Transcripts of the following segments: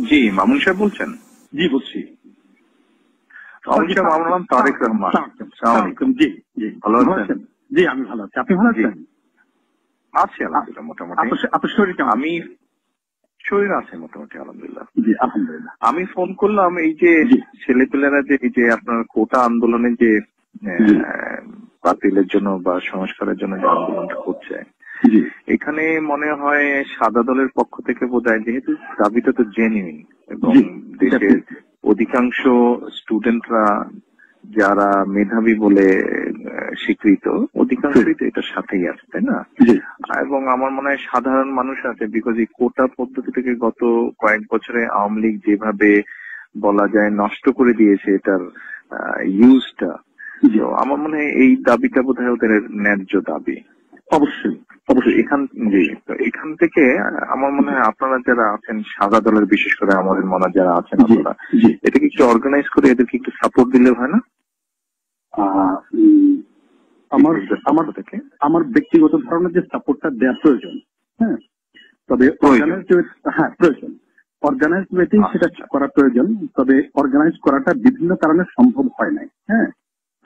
জি, মামুন সাহেব বলছেন? জি বলছি। মামুন সাহেব, আমার নাম তারেক রহমান। জি জি, ভালো আছেন? জি আমি ভালো আছি, আপনি ভালো আছেন? আছি আলহামদুলিল্লাহ মোটামুটি। আপনার শরীর কেমন? আমি শরীর আছে মোটামুটি আলহামদুলিল্লাহ। জি আলহামদুলিল্লাহ। আমি ফোন করলাম এই যে ছেলেপেলেরা যে এই যে আপনার কোটা আন্দোলনে যে বাতিলের জন্য বা সংস্কারের জন্য যে আন্দোলনটা করছে, এখানে মনে হয় সাদা দলের পক্ষ থেকে বোধহয়, যেহেতু দাবিটা তো জেনুইন এবং দেশের অধিকাংশ স্টুডেন্টরা যারা মেধাবী বলে স্বীকৃত, অধিকাংশই তো এটার সাথেই আছে, তাই না? এবং আমার মনে হয় সাধারণ মানুষ আছে, বিকজ এই কোটা পদ্ধতি থেকে গত কয়েক বছরে আওয়ামী লীগ যেভাবে বলা যায় নষ্ট করে দিয়েছে এটার ইউজটা, আমার মনে হয় এই দাবিটা বোধহয় ওদের ন্যায্য দাবি। অবশ্যই এখান থেকে আমার মনে হয় আপনারা যারা আছেন সাদা দলের, বিশেষ করে আমাদের মনে যারা আছেন আপনারা, এটাকে একটু অর্গানাইজ করে এদেরকে একটু সাপোর্ট দিলে হয় না? আমার ব্যক্তিগত ধারণা যে সাপোর্টটা দেওয়া প্রয়োজন, হ্যাঁ, তবে প্রয়োজন অর্গানাইজ ওয়েতেই সেটা করা প্রয়োজন। তবে অর্গানাইজ করাটা বিভিন্ন কারণে সম্ভব হয় নাই, হ্যাঁ।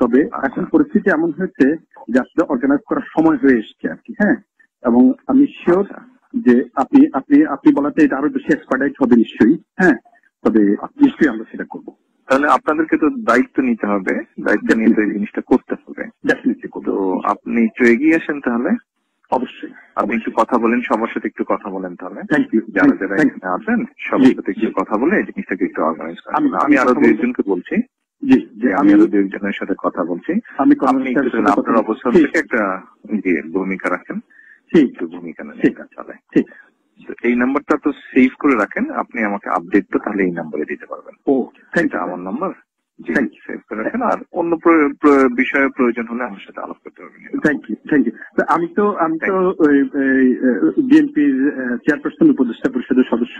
তবে এখন পরিস্থিতি এমন হয়েছে যে আসলে অর্গানাইজ করার সময় হয়ে এসছে আর কি, হ্যাঁ। এবং আমি শিওর যে আপনি বলাতে এটা আরো বেশি এক্সপার্টাইজ হবে নিশ্চয়ই, হ্যাঁ। তবে নিশ্চয়ই আমরা সেটা করবো। তাহলে আপনাদেরকে তো দায়িত্ব নিতে হবে, দায়িত্ব নিয়ে তো এই জিনিসটা করতে হবে। তো আপনি একটু এগিয়ে আসেন তাহলে। অবশ্যই আপনি একটু কথা বলেন, সবার সাথে একটু কথা বলেন তাহলে, থ্যাংক ইউ। যারা যারা এখানে আছেন সবার সাথে একটু কথা বলে এই জিনিসটাকে একটু অর্গানাইজ করেন। আমি আরো দুইজনকে বলছি, আমি আরো দুইজনের সাথে কথা বলছি। আপনি আপনার অবস্থান থেকে একটা ভূমিকা রাখেন, একটু ভূমিকা নেন চলে। এই নাম্বারটা তো সেভ করে রাখেন, আপনি আমাকে আপডেট তো তাহলে এই নাম্বারে দিতে পারবেন। এটা আমার নাম্বার, সেভ করে রাখেন। আর অন্য বিষয়ে প্রয়োজন হলে আমার সাথে আলাপ করতে পারবেন। Thank you. আমি তো বিএনপির চেয়ারপারসন, উপদেষ্টা পরিষদের সদস্য,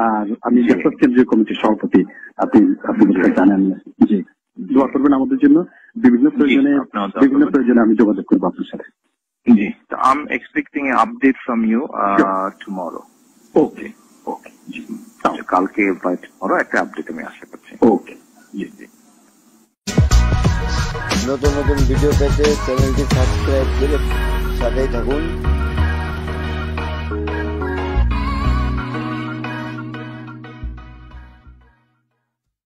আর আমি জাতীয় কেন্দ্রীয় কমিটির সভাপতি। আপনি জানেন। জি, দোয়া করবেন আমাদের জন্য। বিভিন্ন প্রয়োজনে আমি যোগাযোগ করবো আপনার সাথে। জি, so I'm expecting an update from you tomorrow. Okay. কালকে বা tomorrow একটা আপডেট আমি আশা করছি। ওকে। জি। নতুন ভিডিও পেতে চ্যানেলটি সাবস্ক্রাইব করে সাথেই থাকুন।